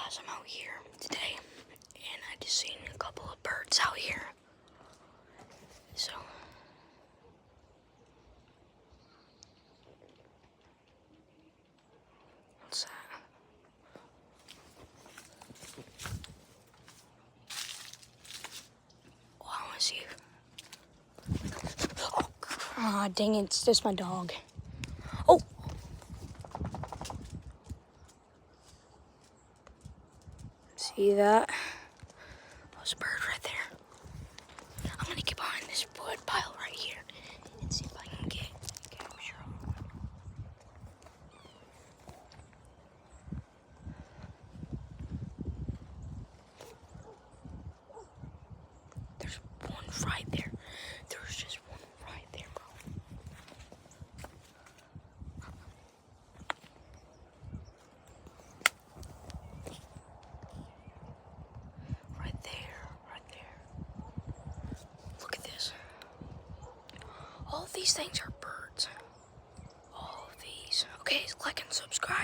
guys, I'm out here today, and I just seen a couple of birds out here. So, what's that? Oh, I want to see. Oh, ah, dang it! It's just my dog. Oh. See that? There's a bird right there. I'm gonna get behind this wood pile right here and see if I can get a picture of one. There's one right there. There's just one right there, bro. Right there, right there. Look at this. All of these things are birds. All of these. Okay, like and subscribe.